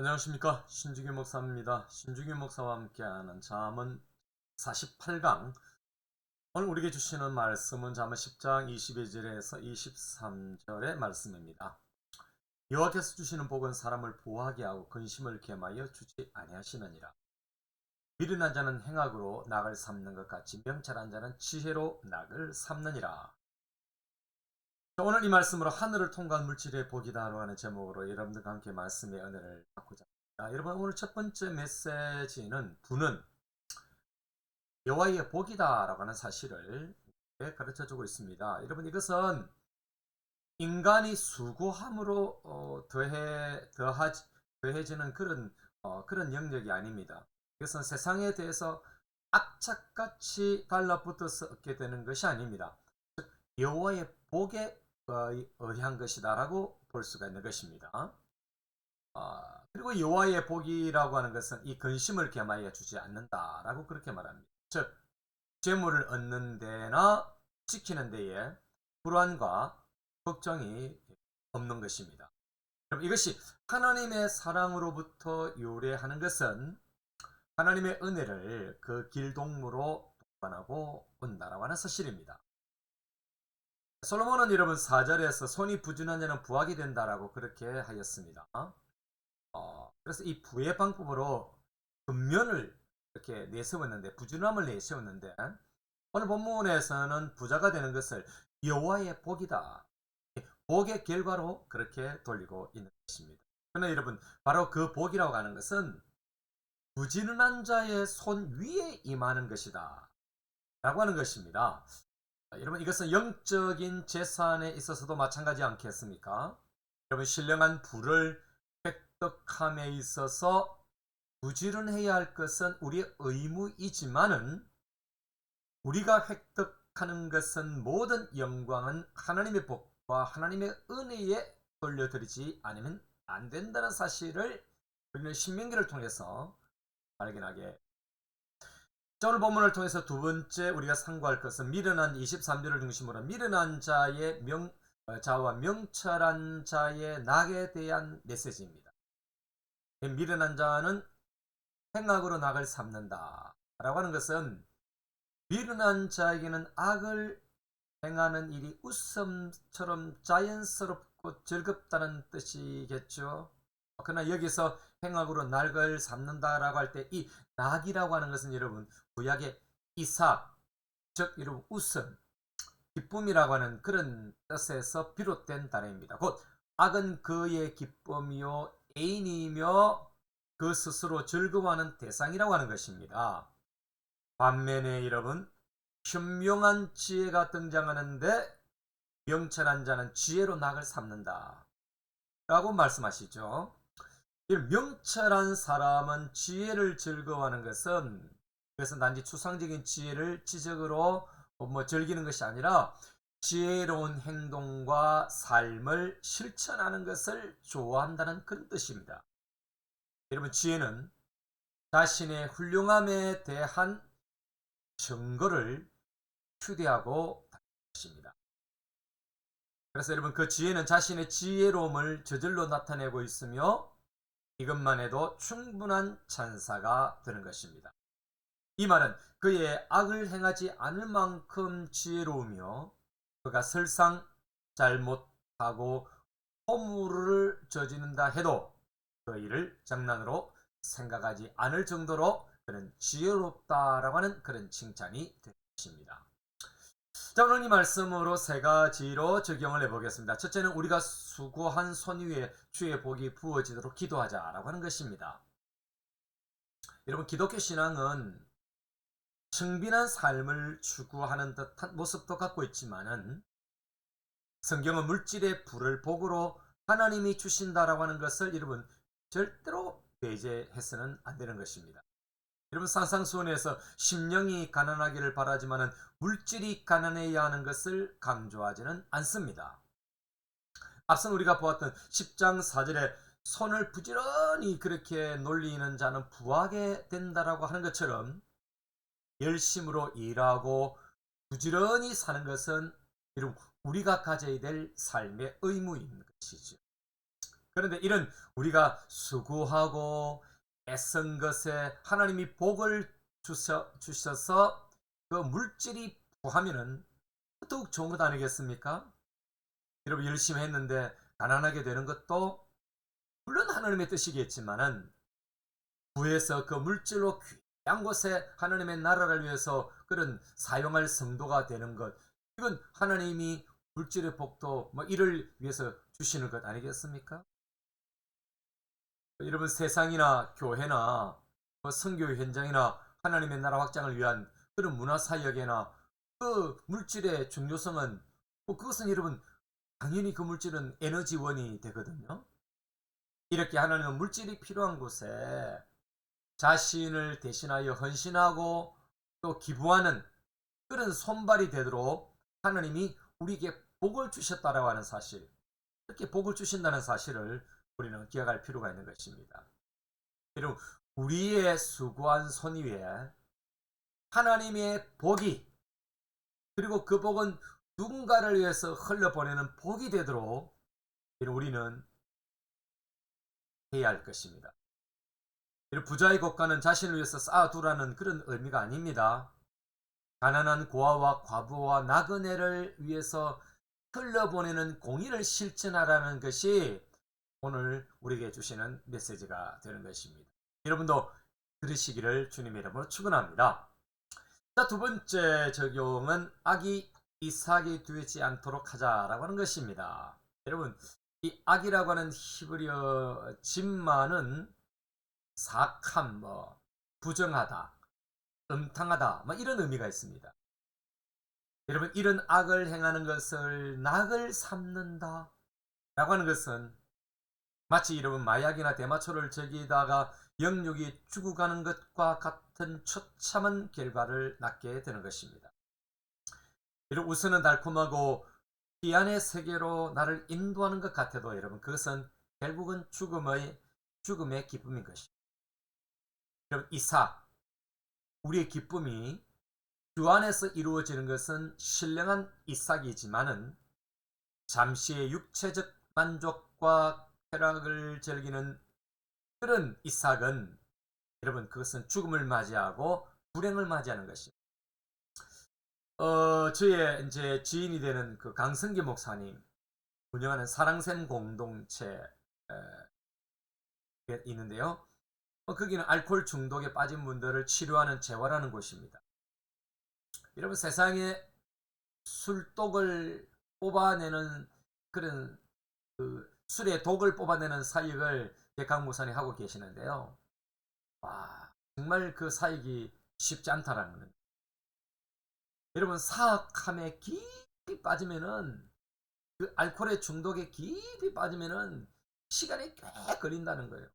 안녕하십니까, 신중규 목사입니다. 신중규 목사와 함께하는 잠언 48강. 오늘 우리에게 주시는 말씀은 잠언 10장 22절에서 23절의 말씀입니다. 여호와께서 주시는 복은 사람을 보호하게 하고 근심을 겸하여 주지 아니하시느니라. 미련한 자는 행악으로 낙을 삼는 것 같이 명철한 자는 지혜로 낙을 삼느니라. 오늘 이 말씀으로 하늘을 통과한 물질의 복이다라고 하는 제목으로 여러분들과 함께 말씀의 은혜를 받고자 합니다. 여러분, 오늘 첫 번째 메시지는 부는 여호와의 복이다라고 하는 사실을 가르쳐주고 있습니다. 여러분, 이것은 인간이 수고함으로 더해지는 그런 영역이 아닙니다. 이것은 세상에 대해서 악착같이 달라붙어서 얻게 되는 것이 아닙니다. 여호와의 복에 의한 것이다라고 볼 수가 있는 것입니다. 그리고 여호와의 복이라고 하는 것은 이 근심을 겸하여 주지 않는다라고 그렇게 말합니다. 즉, 재물을 얻는 데나 지키는 데에 불안과 걱정이 없는 것입니다. 그럼 이것이 하나님의 사랑으로부터 요래하는 것은 하나님의 은혜를 그 길동무로 동반하고 온다라고 하는 사실입니다. 솔로몬은 여러분 4절에서 손이 부지런한 자는 부하게 된다라고 그렇게 하였습니다. 그래서 이 부의 방법으로 근면을 이렇게 내세웠는데, 부지런함을 내세웠는데, 오늘 본문에서는 부자가 되는 것을 여호와의 복이다, 복의 결과로 그렇게 돌리고 있는 것입니다. 그러나 여러분, 바로 그 복이라고 하는 것은 부지런한 자의 손 위에 임하는 것이다 라고 하는 것입니다. 여러분, 이것은 영적인 재산에 있어서도 마찬가지 않겠습니까? 여러분, 신령한 부를 획득함에 있어서 부지런해야 할 것은 우리의 의무이지만은, 우리가 획득하는 것은 모든 영광은 하나님의 복과 하나님의 은혜에 돌려드리지 않으면 안 된다는 사실을 우리는 신명기를 통해서 발견하게. 자, 오늘 본문을 통해서 두 번째 우리가 상고할 것은 미련한 23절을 중심으로 미련한 자와 명철한 자의 낙에 대한 메시지입니다. 미련한 자는 행악으로 낙을 삼는다 라고 하는 것은, 미련한 자에게는 악을 행하는 일이 웃음처럼 자연스럽고 즐겁다는 뜻이겠죠. 그러나 여기서 행악으로 낙을 삼는다라고 할 때 이 낙이라고 하는 것은 여러분 구약의 이삭, 즉 여러분 웃음, 기쁨이라고 하는 그런 뜻에서 비롯된 단어입니다. 곧 악은 그의 기쁨이요 애인이며 그 스스로 즐거워하는 대상이라고 하는 것입니다. 반면에 여러분, 현명한 지혜가 등장하는데 명철한 자는 지혜로 낙을 삼는다 라고 말씀하시죠. 명철한 사람은 지혜를 즐거워하는 것은, 그래서 단지 추상적인 지혜를 지적으로 즐기는 것이 아니라 지혜로운 행동과 삶을 실천하는 것을 좋아한다는 그런 뜻입니다. 여러분, 지혜는 자신의 훌륭함에 대한 증거를 휴대하고 다니는 것입니다. 그래서 여러분, 그 지혜는 자신의 지혜로움을 저절로 나타내고 있으며 이것만 해도 충분한 찬사가 되는 것입니다. 이 말은 그의 악을 행하지 않을 만큼 지혜로우며, 그가 설상 잘못하고 허물을 저지른다 해도 그 일을 장난으로 생각하지 않을 정도로 그는 지혜롭다라고 하는 그런 칭찬이 되는 것입니다. 자, 오늘 이 말씀으로 세 가지로 적용을 해보겠습니다. 첫째는 우리가 수고한 손 위에 주의 복이 부어지도록 기도하자라고 하는 것입니다. 여러분, 기독교 신앙은 청빈한 삶을 추구하는 듯한 모습도 갖고 있지만은, 성경은 물질의 부를 복으로 하나님이 주신다라고 하는 것을 여러분 절대로 배제해서는 안 되는 것입니다. 여러분, 산상수훈에서 심령이 가난하기를 바라지만은 물질이 가난해야 하는 것을 강조하지는 않습니다. 앞선 우리가 보았던 10장 4절에 손을 부지런히 그렇게 놀리는 자는 부하게 된다라고 하는 것처럼, 열심으로 일하고 부지런히 사는 것은 여러분 우리가 가져야 될 삶의 의무인 것이죠. 그런데 이런 우리가 수고하고 애쓴 것에 하나님이 복을 주셔서 그 물질이 부하면은 더욱 좋은 것 아니겠습니까? 여러분 열심히 했는데 가난하게 되는 것도 물론 하나님의 뜻이겠지만은 구해서 그 물질로 귀한 곳에 하나님의 나라를 위해서 그런 사용할 성도가 되는 것, 이건 하나님이 물질의 복도 뭐 이를 위해서 주시는 것 아니겠습니까? 여러분 세상이나 교회나 뭐 선교 현장이나 하나님의 나라 확장을 위한 그런 문화사역에나 그 물질의 중요성은 뭐 그것은 여러분 당연히 그 물질은 에너지원이 되거든요. 이렇게 하나님은 물질이 필요한 곳에 자신을 대신하여 헌신하고 또 기부하는 그런 손발이 되도록 하나님이 우리에게 복을 주셨다라고 하는 사실, 이렇게 복을 주신다는 사실을 우리는 기억할 필요가 있는 것입니다. 여러분, 우리의 수고한 손 위에 하나님의 복이, 그리고 그 복은 누군가를 위해서 흘려보내는 복이 되도록 우리는 해야 할 것입니다. 부자의 국가는 자신을 위해서 쌓아두라는 그런 의미가 아닙니다. 가난한 고아와 과부와 나그네를 위해서 흘려보내는 공의를 실천하라는 것이 오늘 우리에게 주시는 메시지가 되는 것입니다. 여러분도 들으시기를 주님의 이름으로 축원합니다. 자, 두 번째 적용은 악이 이삭이 되지 않도록 하자라고 하는 것입니다. 여러분, 이 악이라고 하는 히브리어 짐마는 사악함, 부정하다, 음탕하다, 이런 의미가 있습니다. 여러분, 이런 악을 행하는 것을 낙을 삼는다 라고 하는 것은 마치 여러분 마약이나 대마초를 즐기다가 영육이 죽어가는 것과 같은 처참한 결과를 낳게 되는 것입니다. 여러분, 우선은 달콤하고 희안의 세계로 나를 인도하는 것 같아도 여러분 그것은 결국은 죽음의 기쁨인 것입니다. 여러분, 이삭, 우리의 기쁨이 주 안에서 이루어지는 것은 신령한 이삭이지만은 잠시의 육체적 만족과 쾌락을 즐기는 그런 이삭은 여러분 그것은 죽음을 맞이하고 불행을 맞이하는 것입니다. 저의 이제 지인이 되는 그 강성기 목사님 운영하는 사랑샘 공동체 있는데요. 거기는 알코올 중독에 빠진 분들을 치료하는 재활하는 곳입니다. 여러분 세상에 술독을 뽑아내는 그런 그 술의 독을 뽑아내는 사역을 강 목사님 하고 계시는데요. 와, 정말 그 사역이 쉽지 않다라는 겁니다. 여러분 사악함에 깊이 빠지면은 그 알코올의 중독에 깊이 빠지면은 시간이 꽤 걸린다는 거예요.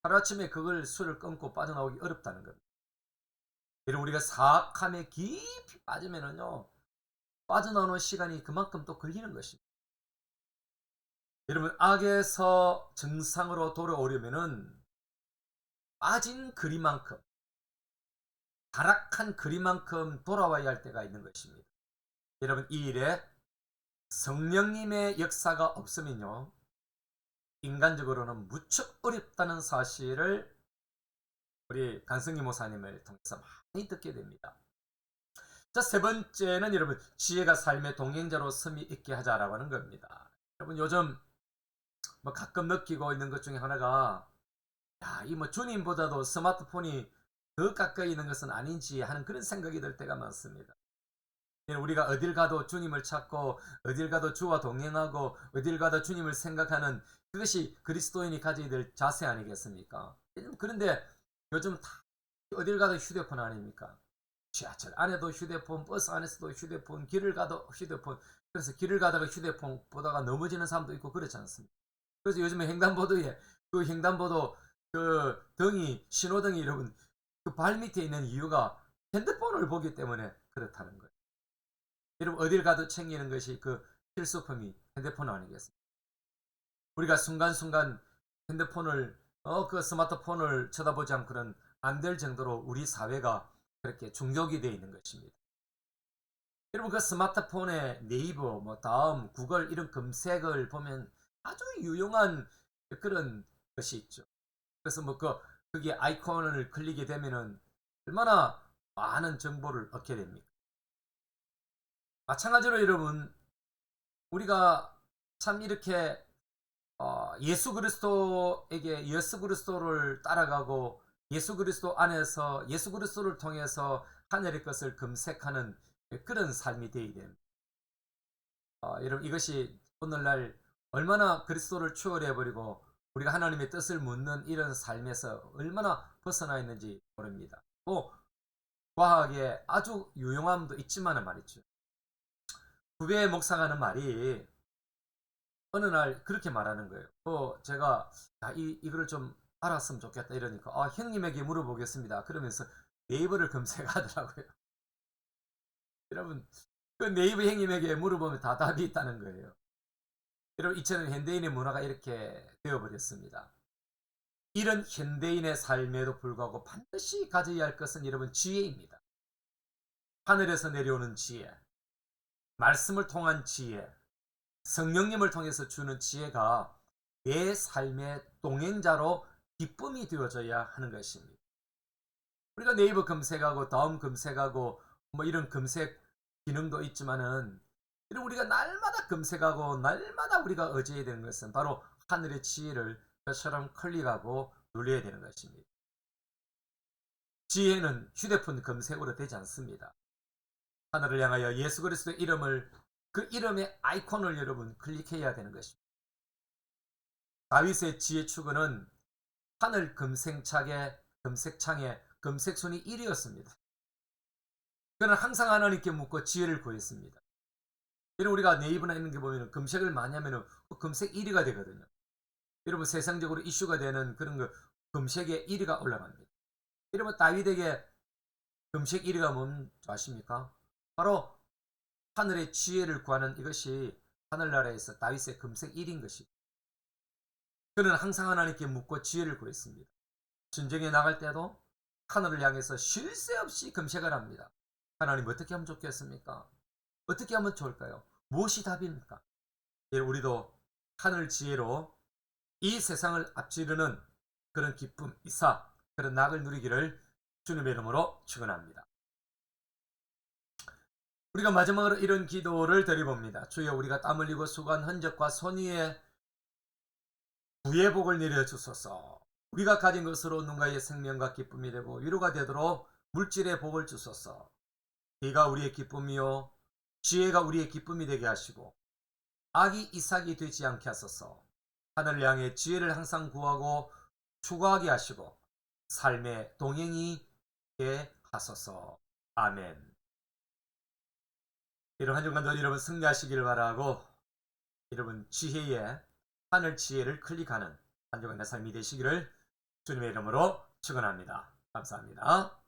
하루아침에 그걸 술을 끊고 빠져나오기 어렵다는 겁니다. 여러분 우리가 사악함에 깊이 빠지면은요 빠져나오는 시간이 그만큼 또 걸리는 것입니다. 여러분 악에서 정상으로 돌아오려면은 빠진 그리만큼 타락한 그리만큼 돌아와야 할 때가 있는 것입니다. 여러분 이 일에 성령님의 역사가 없으면요 인간적으로는 무척 어렵다는 사실을 우리 간성기 모사님을 통해서 많이 듣게 됩니다. 자, 세 번째는 여러분 지혜가 삶의 동행자로 섬이 있게 하자라고 하는 겁니다. 여러분 요즘 가끔 느끼고 있는 것 중에 하나가 이 주님보다도 스마트폰이 더 가까이 있는 것은 아닌지 하는 그런 생각이 들 때가 많습니다. 우리가 어딜 가도 주님을 찾고 어딜 가도 주와 동행하고 어딜 가도 주님을 생각하는 그것이 그리스도인이 가져야 될 자세 아니겠습니까? 그런데 요즘 다 어딜 가도 휴대폰 아닙니까? 지하철 안에도 휴대폰, 버스 안에서도 휴대폰, 길을 가도 휴대폰. 그래서 길을 가다가 휴대폰 보다가 넘어지는 사람도 있고 그렇지 않습니까? 그래서 요즘에 횡단보도에 그 횡단보도 그 등이 신호등이 여러분 그 발 밑에 있는 이유가 핸드폰을 보기 때문에 그렇다는 거예요. 여러분 어딜 가도 챙기는 것이 그 필수품이 핸드폰 아니겠습니까? 우리가 순간순간 핸드폰을 그 스마트폰을 쳐다보지 않고는 안 될 정도로 우리 사회가 그렇게 중독이 되어 있는 것입니다. 여러분 그 스마트폰에 네이버, 다음, 구글 이런 검색을 보면 아주 유용한 그런 것이 있죠. 그래서 뭐 거기에 아이콘을 클릭이 되면은 얼마나 많은 정보를 얻게 됩니까? 마찬가지로 여러분, 우리가 참 이렇게 예수 그리스도에게 예수 그리스도를 따라가고 예수 그리스도 안에서 예수 그리스도를 통해서 하늘의 것을 검색하는 그런 삶이 되어야 됩니다. 여러분, 이것이 오늘날 얼마나 그리스도를 추월해 버리고 우리가 하나님의 뜻을 묻는 이런 삶에서 얼마나 벗어나 있는지 모릅니다. 또 과학에 아주 유용함도 있지만은 말이죠. 구배 목사가 하는 말이 어느 날 그렇게 말하는 거예요. 제가 이거를 좀 알았으면 좋겠다 이러니까 형님에게 물어보겠습니다. 그러면서 네이버를 검색하더라고요. 여러분, 그 네이버 형님에게 물어보면 다 답이 있다는 거예요. 여러분, 이처럼 현대인의 문화가 이렇게 되어버렸습니다. 이런 현대인의 삶에도 불구하고 반드시 가져야 할 것은 여러분 지혜입니다. 하늘에서 내려오는 지혜, 말씀을 통한 지혜, 성령님을 통해서 주는 지혜가 내 삶의 동행자로 기쁨이 되어져야 하는 것입니다. 우리가 네이버 검색하고 다음 검색하고 뭐 이런 검색 기능도 있지만은 이런 우리가 날마다 검색하고 날마다 우리가 의지해야 되는 것은 바로 하늘의 지혜를 저처럼 클릭하고 눌러야 되는 것입니다. 지혜는 휴대폰 검색으로 되지 않습니다. 하늘을 향하여 예수 그리스도의 이름을 그 이름의 아이콘을 여러분 클릭해야 되는 것입니다. 다윗의 지혜 추구는 하늘 검색창에 검색순위 1위였습니다. 그는 항상 하나님께 묻고 지혜를 구했습니다. 여러분, 우리가 네이버나 있는 게 보면 검색을 많이 하면 검색 1위가 되거든요. 여러분, 세상적으로 이슈가 되는 그런 거 검색에 1위가 올라갑니다. 여러분, 다윗에게 검색 1위가 뭔지 아십니까? 바로 하늘의 지혜를 구하는 이것이 하늘나라에서 다윗의 검색 1위인 것입니다. 그는 항상 하나님께 묻고 지혜를 구했습니다. 전쟁에 나갈 때도 하늘을 향해서 쉴 새 없이 검색을 합니다. 하나님, 어떻게 하면 좋겠습니까? 어떻게 하면 좋을까요? 무엇이 답입니까? 우리도 하늘 지혜로 이 세상을 앞지르는 그런 기쁨, 이사, 그런 낙을 누리기를 주님의 이름으로 축원합니다. 우리가 마지막으로 이런 기도를 드려봅니다. 주여, 우리가 땀 흘리고 수고한 흔적과 손 위에 부의 복을 내려주소서. 우리가 가진 것으로 누군가의 생명과 기쁨이 되고 위로가 되도록 물질의 복을 주소서. 이가 우리의 기쁨이요 지혜가 우리의 기쁨이 되게 하시고 악이 이삭이 되지 않게 하소서. 하늘을 향해 지혜를 항상 구하고 추구하게 하시고 삶의 동행이 되게 하소서. 아멘. 이런 한 주간도 여러분 승리하시기를 바라고, 여러분 지혜의 하늘 지혜를 클릭하는 한 주간의 삶이 되시기를 주님의 이름으로 축원합니다. 감사합니다.